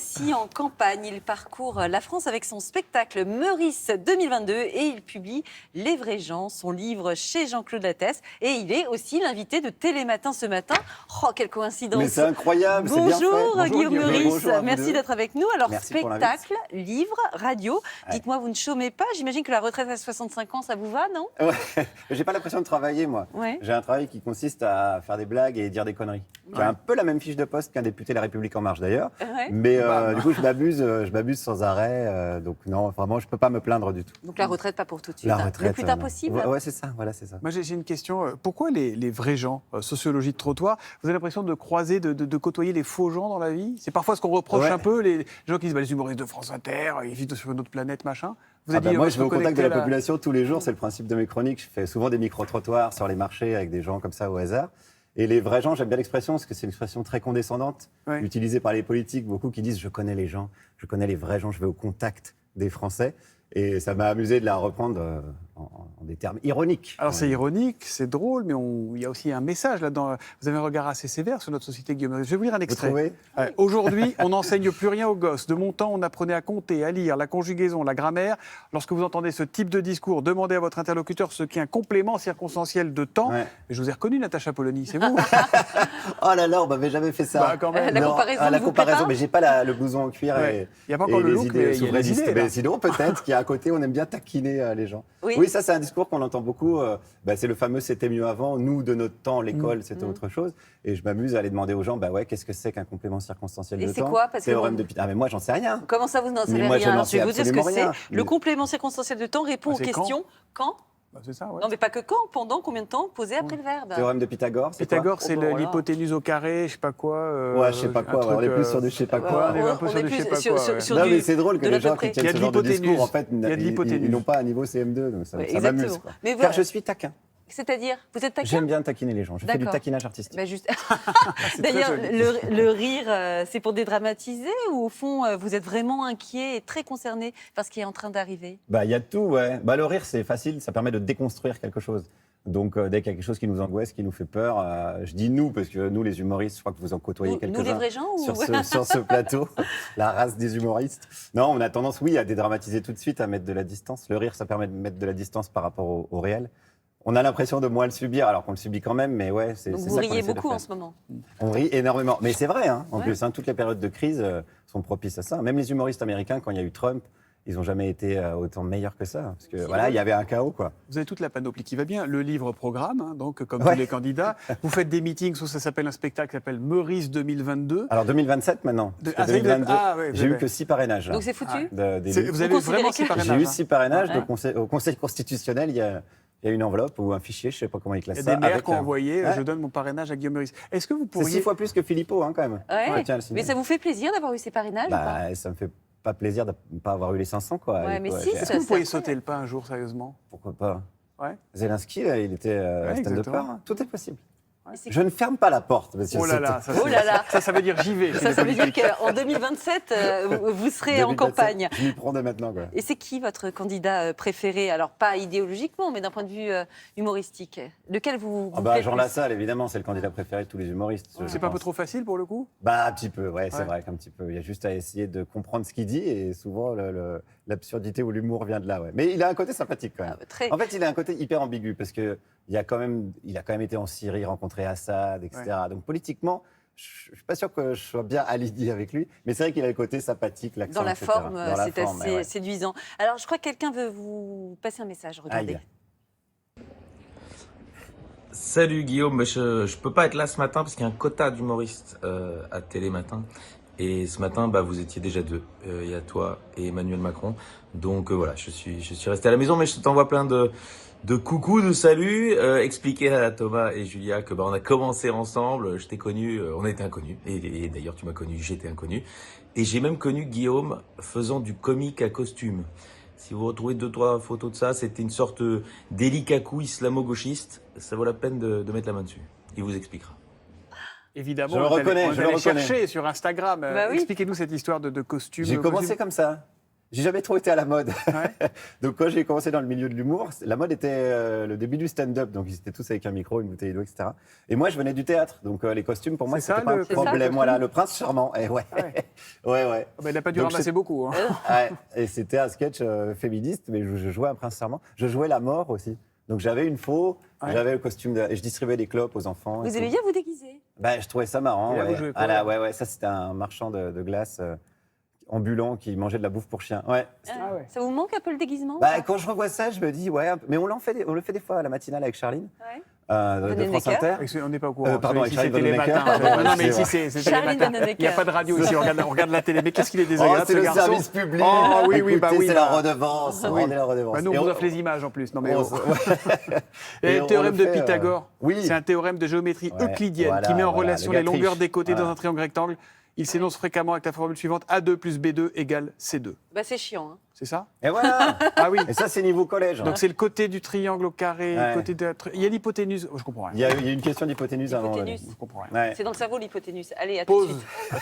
voici en campagne. Il parcourt la France avec son spectacle Meurice 2022 et il publie Les vrais gens, son livre chez Jean-Claude Lattès. Et il est aussi l'invité de Télématin ce matin. Oh, quelle coïncidence! Mais c'est incroyable, c'est bien fait. Bonjour Guillaume Meurice, Bonjour merci d'être avec nous. Alors, merci spectacle, livre, radio. Ouais. Dites-moi, vous ne chômez pas? J'imagine que la retraite à 65 ans, ça vous va, non? Ouais. J'ai pas l'impression de travailler, moi. Ouais. J'ai un travail qui consiste à faire des blagues et dire des conneries. J'ai un peu la même fiche de poste qu'un député de La République En Marche, d'ailleurs. Ouais. Mais du coup, je m'abuse sans arrêt. Donc non, vraiment, je peux pas me plaindre du tout. Donc la retraite, pas pour tout de suite. La hein. retraite, Le plus tard non. possible. Ouais, c'est ça. Voilà, c'est ça. Moi, j'ai une question. Pourquoi les vrais gens, sociologie de trottoir, vous avez l'impression de croiser, de côtoyer les faux gens dans la vie? C'est parfois ce qu'on reproche un peu, les gens qui disent les humoristes de France Inter, ils vivent sur une autre planète, machin. Vous avez dit, moi, je vais au contact de la connecter population tous les jours. C'est le principe de mes chroniques. Je fais souvent des micro-trottoirs sur les marchés avec des gens comme ça au hasard. Et les vrais gens, j'aime bien l'expression parce que c'est une expression très condescendante, utilisée par les politiques, beaucoup qui disent « je connais les gens, je connais les vrais gens, je vais au contact des Français ». Et ça m'a amusé de la reprendre en des termes ironiques. Alors c'est ironique, c'est drôle, mais il y a aussi un message là-dedans. Vous avez un regard assez sévère sur notre société, Guillaume Meurice. Je vais vous lire un extrait. Vous trouvez ? Aujourd'hui, on n'enseigne plus rien aux gosses. De mon temps, on apprenait à compter, à lire, la conjugaison, la grammaire. Lorsque vous entendez ce type de discours, demandez à votre interlocuteur ce qu'est un complément circonstanciel de temps. Ouais. Mais je vous ai reconnu, Natacha Polony, c'est vous? Oh là là, on m'avait jamais fait ça. Bah, quand même. La Non, comparaison, la ne vous plaît comparaison, pas mais j'ai pas le blouson en cuir Ouais. et Il y a pas encore et le les look, idées mais il y a les souverainistes. idées, là. Mais sinon, peut-être qu'à côté, on aime bien taquiner les gens. Oui. Ça, c'est un discours qu'on entend beaucoup. C'est le fameux « c'était mieux avant ». Nous, de notre temps, l'école, c'était autre chose. Et je m'amuse à aller demander aux gens, qu'est-ce que c'est qu'un complément circonstanciel Et de c'est temps? quoi? Parce que Théorème vous- de Pythagore. Ah, mais moi, j'en sais rien. Comment ça, vous n'en savez Mais moi, je rien? n'en Alors, je vais sais vous dire ce que absolument c'est. rien. Le Mais- complément circonstanciel de temps répond aux c'est questions quand? Bah, c'est ça, ouais. Non, mais pas que quand, pendant, combien de temps, posé après le verbe. Théorème de Pythagore, c'est quoi? Pythagore, c'est Oh, bah, voilà. l'hypoténuse au carré, je sais pas quoi. Ouais, je sais pas quoi. On est plus sur du je sais pas quoi. on est un peu sur du je sais pas quoi, ouais. sur Non, du- mais c'est drôle que de les l'à peu gens près. qui tiennent Il y a ce de genre de l'hypoténuse. discours, en fait, Il y a de l'hypoténuse. ils n'ont pas un niveau CM2, donc ça m'amuse. Exactement. Quoi. Mais Car voilà. je suis taquin. C'est-à-dire, vous êtes taquin? J'aime bien taquiner les gens. Je fais du D'accord. taquinage artistique. Bah, juste... C'est D'ailleurs, très joli. le rire, c'est pour dédramatiser ou au fond, vous êtes vraiment inquiet et très concerné par ce qui est en train d'arriver? Il y a de tout, ouais. Le rire, c'est facile, ça permet de déconstruire quelque chose. Donc, dès qu'il y a quelque chose qui nous angoisse, qui nous fait peur, je dis nous, parce que nous, les humoristes, je crois que vous en côtoyez Nous, les quelques-uns vrais gens ou... sur ce plateau, la race des humoristes. Non, on a tendance, oui, à dédramatiser tout de suite, à mettre de la distance. Le rire, ça permet de mettre de la distance par rapport au réel. On a l'impression de moins le subir, alors qu'on le subit quand même, mais ouais, c'est Donc ça vous qu'on riez essaie de beaucoup faire. en ce moment. On rit énormément. Mais c'est vrai, hein, en Ouais. plus, toutes les périodes de crise sont propices à ça. Même les humoristes américains, quand il y a eu Trump, ils n'ont jamais été autant meilleurs que ça. Parce que il y avait un chaos, quoi. Vous avez toute la panoplie qui va bien. Le livre programme, hein, donc comme Ouais. tous les candidats. Vous faites des meetings, ça s'appelle un spectacle qui s'appelle Meurice 2022. Alors 2027 maintenant. Parce que ça y est, 2022, ouais, j'ai eu que 6 parrainages. Là, Donc c'est foutu? d'élus. Vous avez considérez vraiment que- 6 parrainages. J'ai eu hein. 6 parrainages Ouais. au Conseil constitutionnel. Il y a une enveloppe ou un fichier, je ne sais pas comment ils Il classent y a ça. des maires avec qui ont un- envoyé, Ouais. je donne mon parrainage à Guillaume Meurice. Est-ce que vous C'est 6 pourriez... fois plus que Philippot, quand même. Ouais. Je tiens à le signaler. Mais ça vous fait plaisir d'avoir eu ces parrainages ou pas? Ça me fait pas plaisir de ne pas avoir eu les 500, quoi. Ouais, Et mais quoi, si, j'ai- Est-ce ça- que vous pourriez c'est sauter le pas un jour, sérieusement? Pourquoi pas? Ouais. Zelensky, là, il était stand-upper. exactement. Tout est possible. Mais c'est- Je ne ferme pas la porte, monsieur Oh là là, Sauter. ça, Oh là là. ça veut dire j'y vais. Ça veut dire qu'en 2027, vous serez en 2027, campagne. Je m'y prends dès maintenant, quoi. Et c'est qui votre candidat préféré? Alors, pas idéologiquement, mais d'un point de vue humoristique. Lequel vous plaît Jean plus? Lassalle, évidemment, c'est le candidat préféré de tous les humoristes. je C'est pas un peu pense. trop facile pour le coup? Un petit peu, ouais, c'est Ouais. vrai qu'un petit peu. Il y a juste à essayer de comprendre ce qu'il dit et souvent l'absurdité ou l'humour vient de là, ouais. Mais il a un côté sympathique quand même. Très. En fait, il a un côté hyper ambigu parce que il a quand même été en Syrie, rencontré Assad, etc. Donc politiquement, je suis pas sûr que je sois bien aligné avec lui, mais c'est vrai qu'il a le côté sympathique, l'accent, Dans la etc. forme, Dans la c'est forme, assez ouais. séduisant. Alors, je crois que quelqu'un veut vous passer un message. Regardez. Aïe. Salut Guillaume, je peux pas être là ce matin parce qu'il y a un quota d'humoristes à Télématin. Et ce matin, vous étiez déjà deux. Il y a toi et Emmanuel Macron. Donc voilà, je suis resté à la maison, mais je t'envoie plein de coucou, de salut. Expliquer à Thomas et Julia que on a commencé ensemble. Je t'ai connu, on était inconnus. Et d'ailleurs, tu m'as connu, j'étais inconnu. Et j'ai même connu Guillaume faisant du comique à costume. Si vous retrouvez 2-3 photos de ça, c'était une sorte d'hélicakou islamo-gauchiste. Ça vaut la peine de mettre la main dessus. Il vous expliquera. Évidemment, Je le reconnais, on je est allé le reconnais. chercher sur Instagram. Bah oui. Expliquez-nous cette histoire de costume. J'ai commencé comme ça. J'ai jamais trop été à la mode. Ouais. Donc quand j'ai commencé dans le milieu de l'humour, la mode était le début du stand-up. Donc ils étaient tous avec un micro, une bouteille d'eau, etc. Et moi, je venais du théâtre. Donc les costumes, pour moi, C'est ça, c'était pas un le- c'est ça, problème. le Voilà, le prince charmant. Et ouais. Ah ouais. ouais. Ah bah, il n'a pas dû Donc, ramasser beaucoup. Hein. Ouais. Et c'était un sketch féministe, mais je jouais un prince charmant. Je jouais la mort aussi. Donc j'avais une faux, Ouais. j'avais le costume et je distribuais des clopes aux enfants. et Vous tout. aimez bien vous déguiser? Bah, je trouvais ça marrant. Et là, Ouais. vous jouez quoi, Ouais. Ça, c'était un marchand de glace ambulant qui mangeait de la bouffe pour chien. Ouais. Ah ouais. Ça vous manque un peu le déguisement? Bah, quand je revois ça, je me dis, ouais, mais on le fait des fois à la matinale avec Charline, Ouais. de France Vanhoenacker. Inter. On n'est pas au courant. Pardon, Ici, avec c'est Charlie Télématin. Vanhoenacker. Non, mais C'est ici, c'est Charlie Télématin. Vanhoenacker. Il n'y a pas de radio ici, on regarde la télé. Mais qu'est-ce qu'il est Oh, désagréable, c'est ce le garçon. service public. Oh, oui, Écoutez, bah oui, c'est bah. la redevance. Oui. Rendez la redevance. Bah, nous, Et on vous offre les images en plus. Non, mais on oh. se- ouais. Et Et le on théorème le de fait, Pythagore, oui. c'est un théorème de géométrie Ouais, euclidienne voilà, qui met en voilà, relation le les gars longueurs triche. des côtés dans Voilà. un triangle rectangle. Il s'énonce fréquemment avec la formule suivante A2 plus B2 égale C2. Bah, c'est chiant. Hein. C'est ça? Et voilà. Ah oui. Et ça, c'est niveau collège. Donc c'est le côté du triangle au carré, Ouais. le côté de... Il y a l'hypoténuse. Oh, je comprends rien. Il y a une question d'hypoténuse avant. L'hypoténuse. Je comprends rien. Ouais. C'est dans le cerveau l'hypoténuse. Allez, à tout de Pause. suite.